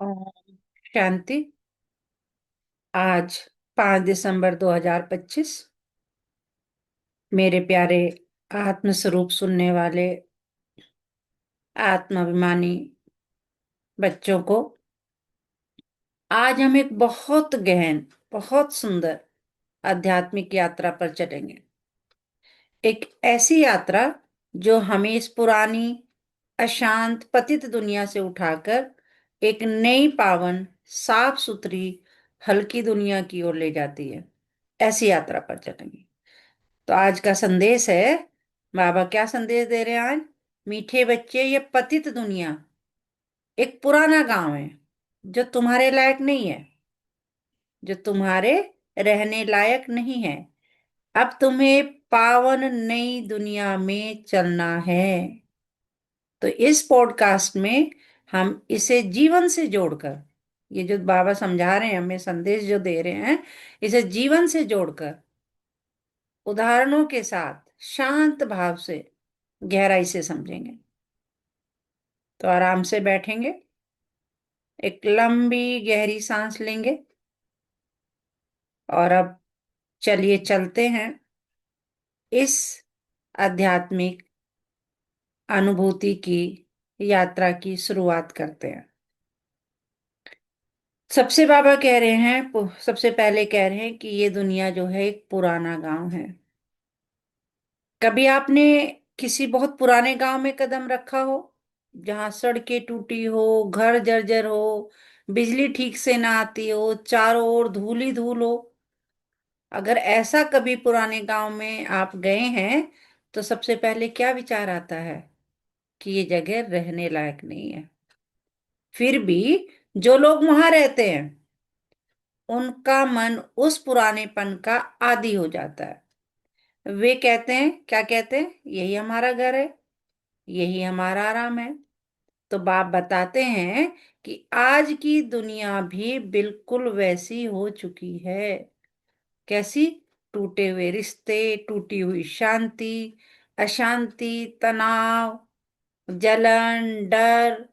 ओम शांति। आज 5 दिसंबर 2025। मेरे प्यारे आत्म स्वरूप सुनने वाले आत्माभिमानी बच्चों को, आज हम एक बहुत गहन, बहुत सुंदर आध्यात्मिक यात्रा पर चलेंगे। एक ऐसी यात्रा जो हमें इस पुरानी अशांत पतित दुनिया से उठाकर एक नई पावन साफ सुथरी हल्की दुनिया की ओर ले जाती है। ऐसी यात्रा पर चलेंगे। तो आज का संदेश है, बाबा क्या संदेश दे रहे हैं आज? मीठे बच्चे, ये पतित दुनिया एक पुराना गांव है जो तुम्हारे लायक नहीं है, जो तुम्हारे रहने लायक नहीं है। अब तुम्हें पावन नई दुनिया में चलना है। तो इस पॉडकास्ट में हम इसे जीवन से जोड़कर, ये जो बाबा समझा रहे हैं, हमें संदेश जो दे रहे हैं, इसे जीवन से जोड़कर उदाहरणों के साथ शांत भाव से गहराई से समझेंगे। तो आराम से बैठेंगे, एक लंबी गहरी सांस लेंगे और अब चलिए चलते हैं, इस आध्यात्मिक अनुभूति की यात्रा की शुरुआत करते हैं। सबसे बाबा कह रहे हैं, सबसे पहले कह रहे हैं कि ये दुनिया जो है एक पुराना गांव है। कभी आपने किसी बहुत पुराने गांव में कदम रखा हो, जहां सड़कें टूटी हो, घर जर्जर हो, बिजली ठीक से ना आती हो, चारों ओर धूल ही धूल हो? अगर ऐसा कभी पुराने गांव में आप गए हैं तो सबसे पहले क्या विचार आता है? कि ये जगह रहने लायक नहीं है। फिर भी जो लोग वहां रहते हैं, उनका मन उस पुरानेपन का आदी हो जाता है। वे कहते हैं, क्या कहते हैं? यही हमारा घर है, यही हमारा आराम है। तो बाप बताते हैं कि आज की दुनिया भी बिल्कुल वैसी हो चुकी है। कैसी? टूटे हुए रिश्ते, टूटी हुई शांति, अशांति, तनाव, जलन, डर,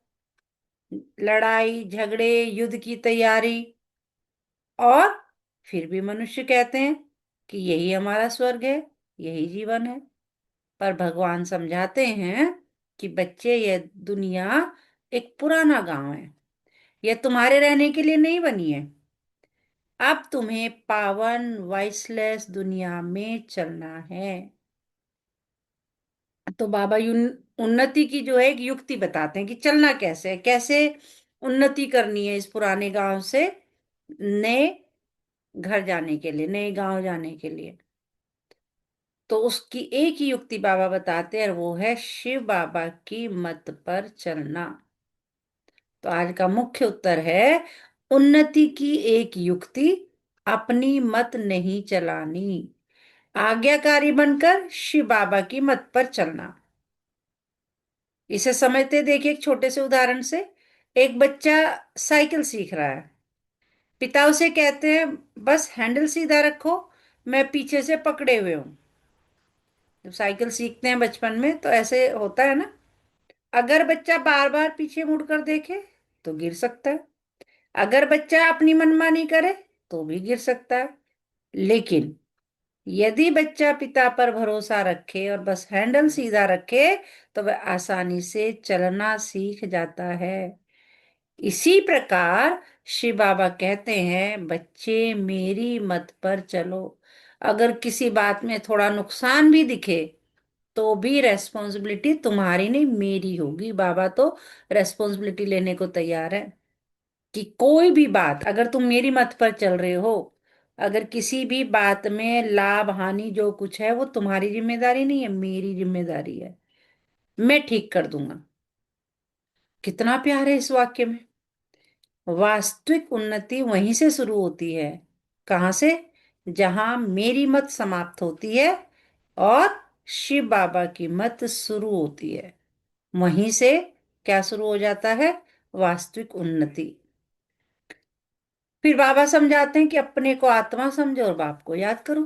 लड़ाई झगड़े, युद्ध की तैयारी। और फिर भी मनुष्य कहते हैं कि यही हमारा स्वर्ग है, यही जीवन है। पर भगवान समझाते हैं कि बच्चे, यह दुनिया एक पुराना गांव है। यह तुम्हारे रहने के लिए नहीं बनी है। अब तुम्हें पावन वॉइसलेस दुनिया में चलना है। तो बाबा उन्नति की जो है एक युक्ति बताते हैं कि चलना कैसे है, कैसे उन्नति करनी है इस पुराने गांव से नए घर जाने के लिए, नए गांव जाने के लिए। तो उसकी एक ही युक्ति बाबा बताते हैं, और वो है शिव बाबा की मत पर चलना। तो आज का मुख्य उत्तर है, उन्नति की एक युक्ति, अपनी मत नहीं चलानी, आज्ञाकारी बनकर शिव बाबा की मत पर चलना। इसे समझते देखिए एक छोटे से उदाहरण से। एक बच्चा साइकिल सीख रहा है। पिता उसे कहते हैं, बस हैंडल सीधा रखो, मैं पीछे से पकड़े हुए हूं। जब साइकिल सीखते हैं बचपन में तो ऐसे होता है ना। अगर बच्चा बार बार पीछे मुड़कर देखे तो गिर सकता है। अगर बच्चा अपनी मनमानी करे तो भी गिर सकता है। लेकिन यदि बच्चा पिता पर भरोसा रखे और बस हैंडल सीधा रखे तो वह आसानी से चलना सीख जाता है। इसी प्रकार शिव बाबा कहते हैं, बच्चे मेरी मत पर चलो। अगर किसी बात में थोड़ा नुकसान भी दिखे तो भी रेस्पॉन्सिबिलिटी तुम्हारी नहीं, मेरी होगी। बाबा तो रेस्पॉन्सिबिलिटी लेने को तैयार है कि कोई भी बात अगर तुम मेरी मत पर चल रहे हो, अगर किसी भी बात में लाभ हानि जो कुछ है वो तुम्हारी जिम्मेदारी नहीं है, मेरी जिम्मेदारी है। मैं ठीक कर दूंगा। कितना प्यार है इस वाक्य में। वास्तविक उन्नति वहीं से शुरू होती है। कहां से? जहां मेरी मत समाप्त होती है और शिव बाबा की मत शुरू होती है, वहीं से क्या शुरू हो जाता है? वास्तविक उन्नति। फिर बाबा समझाते हैं कि अपने को आत्मा समझो और बाप को याद करो।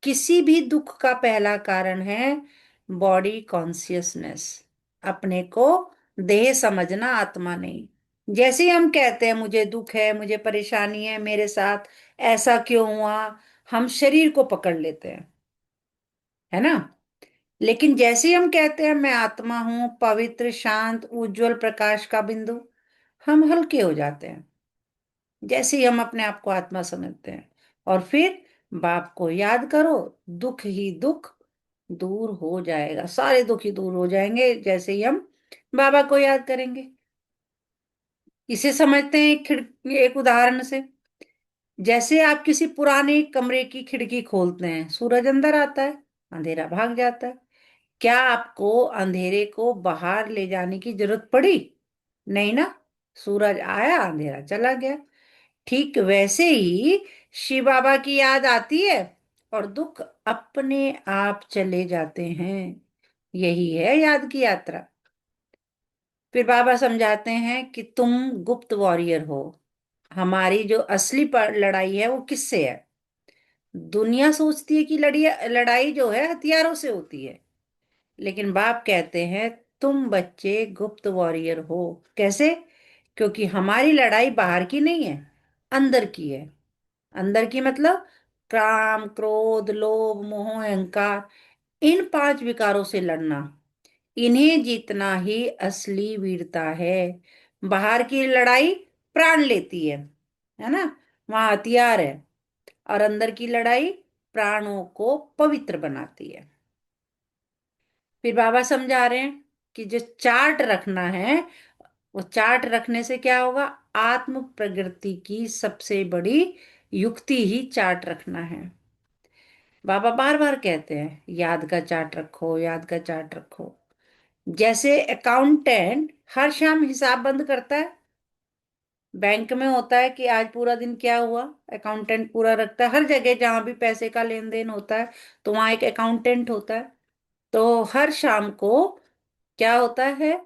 किसी भी दुख का पहला कारण है बॉडी कॉन्शियसनेस। अपने को देह समझना, आत्मा नहीं। जैसे ही हम कहते हैं मुझे दुख है, मुझे परेशानी है, मेरे साथ ऐसा क्यों हुआ, हम शरीर को पकड़ लेते हैं, है ना। लेकिन जैसे ही हम कहते हैं मैं आत्मा हूं, पवित्र, शांत, उज्जवल प्रकाश का बिंदु, हम हल्के हो जाते हैं। जैसे ही हम अपने आप को आत्मा समझते हैं, और फिर बाप को याद करो, दुख ही दुख दूर हो जाएगा, सारे दुख ही दूर हो जाएंगे जैसे ही हम बाबा को याद करेंगे। इसे समझते हैं एक उदाहरण से। जैसे आप किसी पुराने कमरे की खिड़की खोलते हैं, सूरज अंदर आता है, अंधेरा भाग जाता है। क्या आपको अंधेरे को बाहर ले जाने की जरूरत पड़ी? नहीं ना। सूरज आया, अंधेरा चला गया। ठीक वैसे ही शिव बाबा की याद आती है और दुख अपने आप चले जाते हैं। यही है याद की यात्रा। फिर बाबा समझाते हैं कि तुम गुप्त वॉरियर हो। हमारी जो असली लड़ाई है वो किससे है? दुनिया सोचती है कि लड़ाई जो है हथियारों से होती है, लेकिन बाप कहते हैं तुम बच्चे गुप्त वॉरियर हो। कैसे? क्योंकि हमारी लड़ाई बाहर की नहीं है, अंदर की है। अंदर की मतलब काम, क्रोध, लोभ, मोह, अहंकार, इन पांच विकारों से लड़ना। इन्हें जीतना ही असली वीरता है। बाहर की लड़ाई प्राण लेती है ना, वहां हथियार है। और अंदर की लड़ाई प्राणों को पवित्र बनाती है। फिर बाबा समझा रहे हैं कि जो चार्ट रखना है, वो चार्ट रखने से क्या होगा? आत्म प्रगति की सबसे बड़ी युक्ति ही चार्ट रखना है। बाबा बार बार कहते हैं याद का चार्ट रखो, याद का चार्ट रखो। जैसे अकाउंटेंट हर शाम हिसाब बंद करता है, बैंक में होता है कि आज पूरा दिन क्या हुआ, अकाउंटेंट पूरा रखता है। हर जगह जहां भी पैसे का लेन देन होता है तो वहां एक अकाउंटेंट होता है। तो हर शाम को क्या होता है,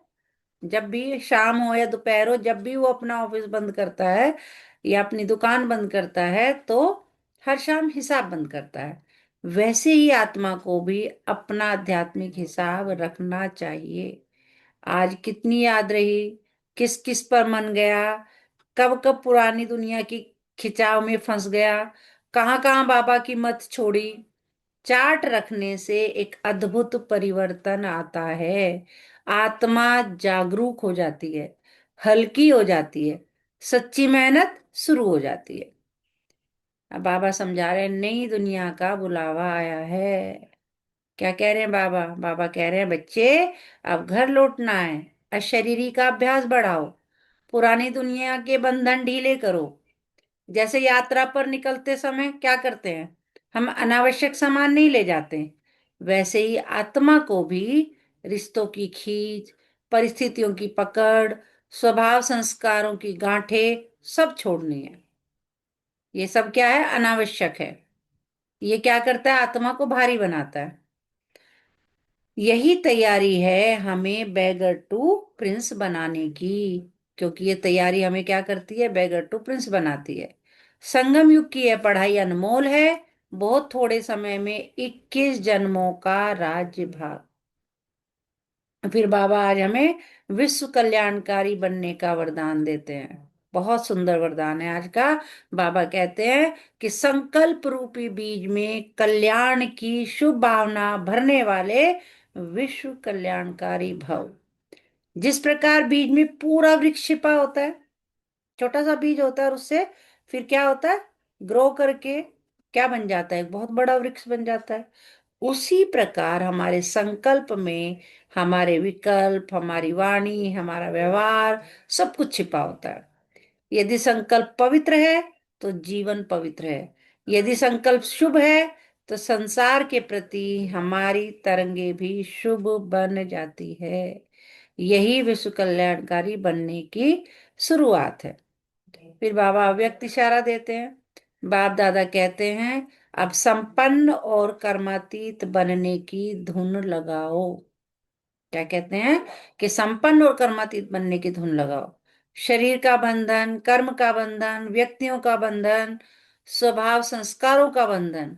जब भी शाम हो या दोपहर हो, जब भी वो अपना ऑफिस बंद करता है या अपनी दुकान बंद करता है, तो हर शाम हिसाब बंद करता है। वैसे ही आत्मा को भी अपना आध्यात्मिक हिसाब रखना चाहिए। आज कितनी याद रही, किस किस पर मन गया, कब कब पुरानी दुनिया की खिंचाव में फंस गया, कहाँ कहाँ बाबा की मत छोड़ी। चार्ट रखने से एक अद्भुत परिवर्तन आता है। आत्मा जागरूक हो जाती है, हल्की हो जाती है, सच्ची मेहनत शुरू हो जाती है। अब बाबा समझा रहे हैं नई दुनिया का बुलावा आया है। क्या कह रहे हैं बाबा? बाबा कह रहे हैं बच्चे, अब घर लौटना है, अशरीरी का अभ्यास बढ़ाओ, पुरानी दुनिया के बंधन ढीले करो। जैसे यात्रा पर निकलते समय क्या करते हैं, हम अनावश्यक सामान नहीं ले जाते, वैसे ही आत्मा को भी रिश्तों की खींच, परिस्थितियों की पकड़, स्वभाव संस्कारों की गांठें सब छोड़नी है। ये सब क्या है? अनावश्यक है। ये क्या करता है? आत्मा को भारी बनाता है। यही तैयारी है हमें बैगर टू प्रिंस बनाने की। क्योंकि ये तैयारी हमें क्या करती है? बैगर टू प्रिंस बनाती है। संगम युग की यह पढ़ाई अनमोल है। बहुत थोड़े समय में 21 जन्मों का राज्य भाग। फिर बाबा आज हमें विश्व कल्याणकारी बनने का वरदान देते हैं। बहुत सुंदर वरदान है आज का। बाबा कहते हैं कि संकल्प रूपी बीज में कल्याण की शुभ भावना भरने वाले विश्व कल्याणकारी भव। जिस प्रकार बीज में पूरा वृक्ष छिपा होता है, छोटा सा बीज होता है और उससे फिर क्या होता है, ग्रो करके क्या बन जाता है? एक बहुत बड़ा वृक्ष बन जाता है। उसी प्रकार हमारे संकल्प में हमारे विकल्प, हमारी वाणी, हमारा व्यवहार, सब कुछ छिपा होता है। यदि संकल्प पवित्र है तो जीवन पवित्र है। यदि संकल्प शुभ है तो संसार के प्रति हमारी तरंगे भी शुभ बन जाती है। यही विश्व कल्याणकारी बनने की शुरुआत है। फिर बाबा अव्यक्त इशारा देते हैं। बाप दादा कहते हैं अब संपन्न और कर्मातीत बनने की धुन लगाओ। क्या कहते हैं? कि संपन्न और कर्मातीत बनने की धुन लगाओ। शरीर का बंधन, कर्म का बंधन, व्यक्तियों का बंधन, स्वभाव संस्कारों का बंधन,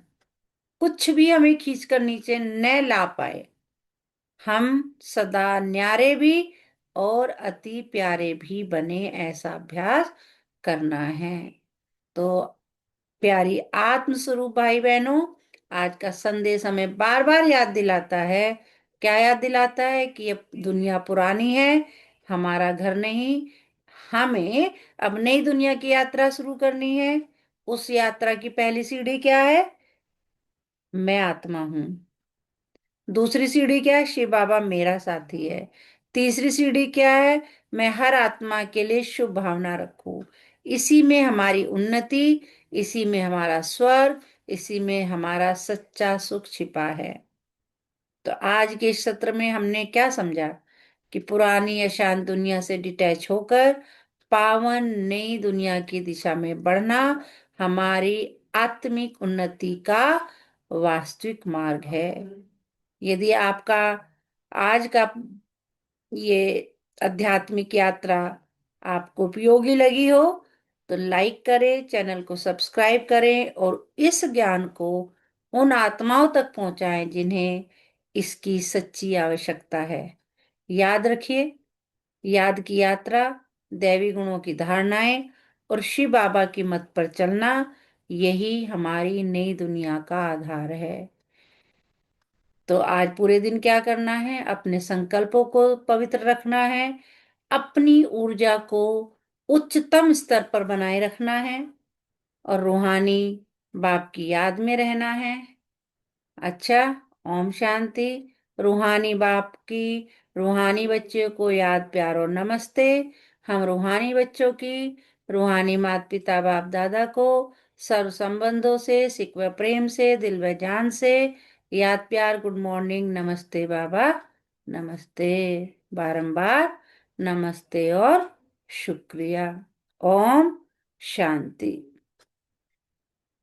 कुछ भी हमें खींचकर नीचे न ला पाए। हम सदा न्यारे भी, और अति प्यारे भी बने, ऐसा अभ्यास करना है। तो प्यारी आत्म स्वरूप भाई बहनों, आज का संदेश हमें बार बार याद दिलाता है। क्या याद दिलाता है? कि ये दुनिया पुरानी है, हमारा घर नहीं। हमें अब नई दुनिया की यात्रा शुरू करनी है। उस यात्रा की पहली सीढ़ी क्या है? मैं आत्मा हूं। दूसरी सीढ़ी क्या है? शिव बाबा मेरा साथी है। तीसरी सीढ़ी क्या है? मैं हर आत्मा के लिए शुभ भावना रखूं। इसी में हमारी उन्नति, इसी में हमारा स्वर्ग, इसी में हमारा सच्चा सुख छिपा है। तो आज के इस सत्र में हमने क्या समझा? कि पुरानी अशांत दुनिया से डिटैच होकर पावन नई दुनिया की दिशा में बढ़ना हमारी आत्मिक उन्नति का वास्तविक मार्ग है। यदि आपका आज का ये आध्यात्मिक यात्रा आपको उपयोगी लगी हो तो लाइक करें, चैनल को सब्सक्राइब करें और इस ज्ञान को उन आत्माओं तक पहुंचाएं जिन्हें इसकी सच्ची आवश्यकता है। याद रखिए, याद की यात्रा, दैवी गुणों की धारणाएं और शिव बाबा की मत पर चलना, यही हमारी नई दुनिया का आधार है। तो आज पूरे दिन क्या करना है? अपने संकल्पों को पवित्र रखना है, अपनी ऊर्जा को उच्चतम स्तर पर बनाए रखना है और रूहानी बाप की याद में रहना है। अच्छा, ओम शांति। रूहानी बाप की रूहानी बच्चों को याद, प्यार और नमस्ते। हम रूहानी बच्चों की रूहानी माता पिता बाप दादा को सर्व संबंधों से, सिकवे प्रेम से, दिल व जान से याद, प्यार, गुड मॉर्निंग, नमस्ते बाबा, नमस्ते, बारंबार नमस्ते और शुक्रिया। ओम शांति।